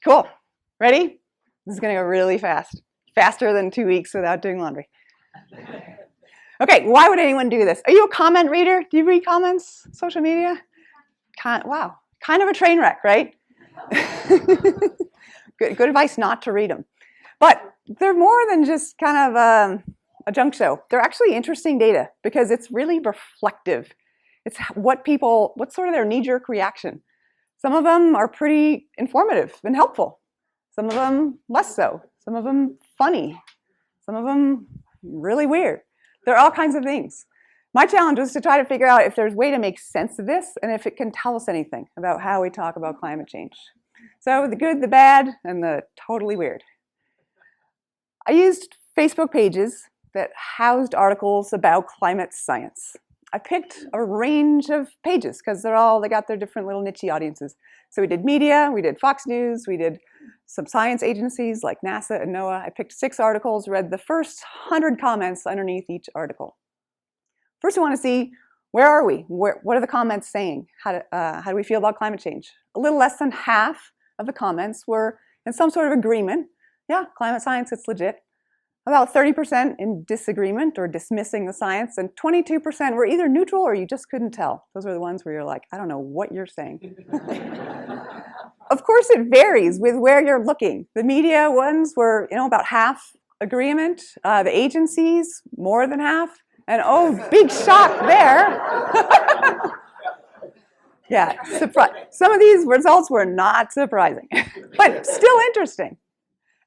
Cool. Ready? This is going to go really fast. Faster than 2 weeks without doing laundry. Okay, why would anyone do this? Are you a comment reader? Do you read comments, social media? Wow, kind of a train wreck, right? Good advice not to read them. But they're more than just kind of a junk show. They're actually interesting data because it's really reflective. It's what's sort of their knee-jerk reaction. Some of them are pretty informative and helpful. Some of them less so. Some of them funny. Some of them really weird. There are all kinds of things. My challenge was to try to figure out if there's a way to make sense of this and if it can tell us anything about how we talk about climate change. So the good, the bad, and the totally weird. I used Facebook pages that housed articles about climate science. I picked a range of pages because they got their different little niche audiences. So we did media, we did Fox News, we did some science agencies like NASA and NOAA. I picked 6 articles, read the first 100 comments underneath each article. First, we want to see, where are we? What are the comments saying? How do we feel about climate change? A little less than half of the comments were in some sort of agreement. Yeah, climate science, it's legit. About 30% in disagreement or dismissing the science, and 22% were either neutral or you just couldn't tell. Those are the ones where you're like, I don't know what you're saying. Of course, it varies with where you're looking. The media ones were, about half agreement. The agencies, more than half. And oh, big shock there. Yeah, some of these results were not surprising, but still interesting.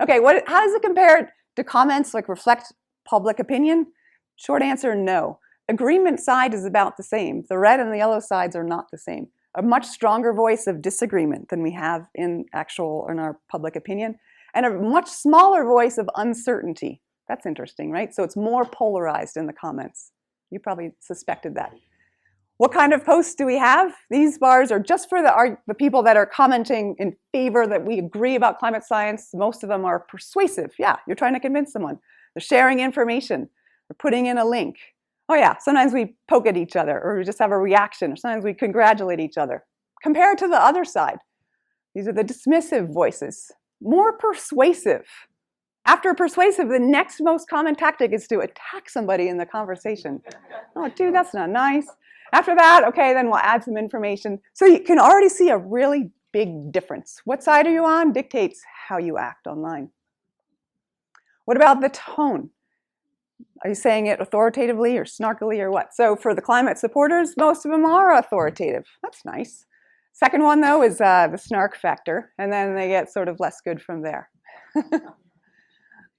Okay, how does it compare to comments like reflect public opinion? Short answer, no. Agreement side is about the same. The red and the yellow sides are not the same. A much stronger voice of disagreement than we have in our public opinion, and a much smaller voice of uncertainty. That's interesting, right? So it's more polarized in the comments. You probably suspected that. What kind of posts do we have? These bars are just for the people that are commenting in favor that we agree about climate science. Most of them are persuasive. Yeah, you're trying to convince someone. They're sharing information. They're putting in a link. Oh yeah, sometimes we poke at each other or we just have a reaction, or sometimes we congratulate each other. Compare it to the other side. These are the dismissive voices. More persuasive. After persuasive, the next most common tactic is to attack somebody in the conversation. Oh, dude, that's not nice. After that, okay, then we'll add some information. So you can already see a really big difference. What side are you on dictates how you act online. What about the tone? Are you saying it authoritatively or snarkily or what? So for the climate supporters, most of them are authoritative. That's nice. Second one, though, is the snark factor, and then they get sort of less good from there.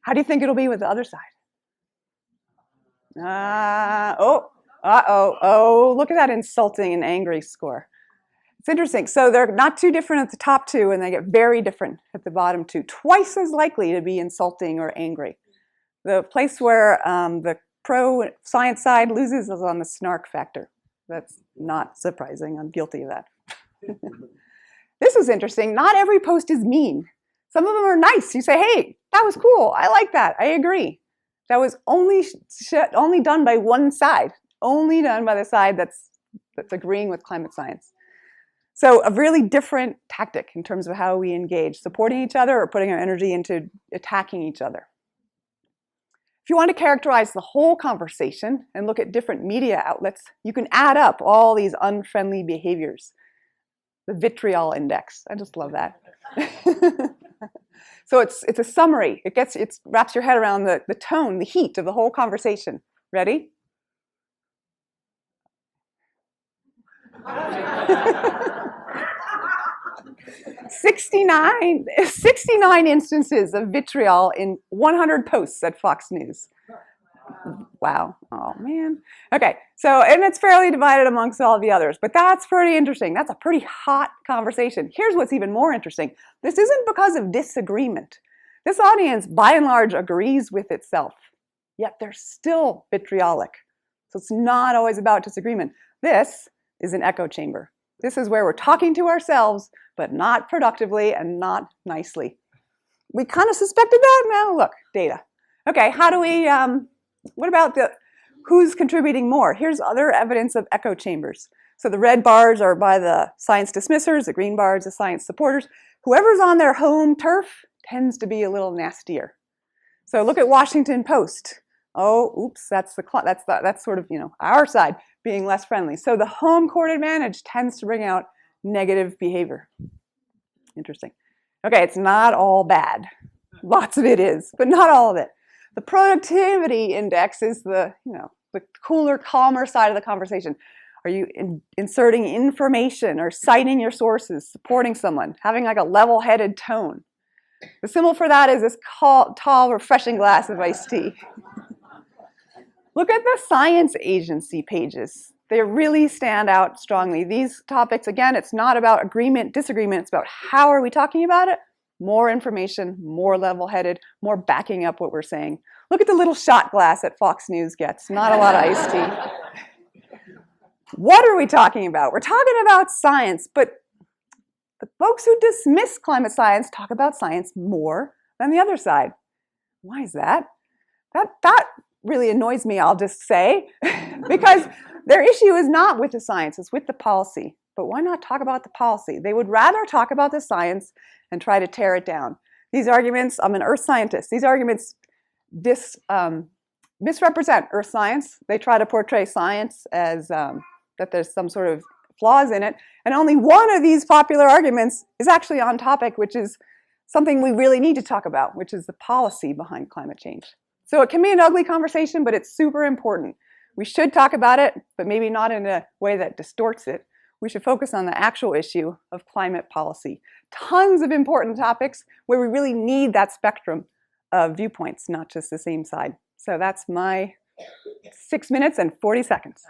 How do you think it'll be with the other side? Oh, look at that insulting and angry score. It's interesting. So they're not too different at the top 2, and they get very different at the bottom 2. Twice as likely to be insulting or angry. The place where the pro-science side loses is on the snark factor. That's not surprising. I'm guilty of that. This is interesting. Not every post is mean. Some of them are nice. You say, hey, that was cool. I like that. I agree. That was only done by one side. Only done by the side that's agreeing with climate science. So a really different tactic in terms of how we engage, supporting each other or putting our energy into attacking each other. If you want to characterize the whole conversation and look at different media outlets, you can add up all these unfriendly behaviors. The vitriol index. I just love that. So it's a summary. It wraps your head around the tone, the heat of the whole conversation. Ready? 69 instances of vitriol in 100 posts at Fox News. Wow. Oh, man. Okay. So, and it's fairly divided amongst all the others, but that's pretty interesting. That's a pretty hot conversation. Here's what's even more interesting. This isn't because of disagreement. This audience, by and large, agrees with itself, yet they're still vitriolic. So it's not always about disagreement. This is an echo chamber. This is where we're talking to ourselves, but not productively and not nicely. We kind of suspected that. Now look, data. Okay, how do we, what about who's contributing more? Here's other evidence of echo chambers. So the red bars are by the science dismissers, the green bars, the science supporters. Whoever's on their home turf tends to be a little nastier. So look at Washington Post. Oh, oops, that's sort of, our side being less friendly. So the home court advantage tends to bring out negative behavior. Interesting. Okay, it's not all bad. Lots of it is, but not all of it. The productivity index is the cooler, calmer side of the conversation. Are you inserting information or citing your sources, supporting someone, having like a level-headed tone? The symbol for that is this tall, refreshing glass of iced tea. Look at the science agency pages. They really stand out strongly. These topics, again, it's not about agreement, disagreement. It's about how are we talking about it? More information, more level-headed, more backing up what we're saying. Look at the little shot glass that Fox News gets. Not a lot of iced tea. What are we talking about? We're talking about science, but the folks who dismiss climate science talk about science more than the other side. Why is that? That really annoys me, I'll just say, because their issue is not with the science, it's with the policy. But why not talk about the policy? They would rather talk about the science and try to tear it down. These arguments, I'm an earth scientist, these arguments misrepresent earth science. They try to portray science as that there's some sort of flaws in it. And only one of these popular arguments is actually on topic, which is something we really need to talk about, which is the policy behind climate change. So it can be an ugly conversation, but it's super important. We should talk about it, but maybe not in a way that distorts it. We should focus on the actual issue of climate policy. Tons of important topics where we really need that spectrum of viewpoints, not just the same side. So that's my 6 minutes and 40 seconds.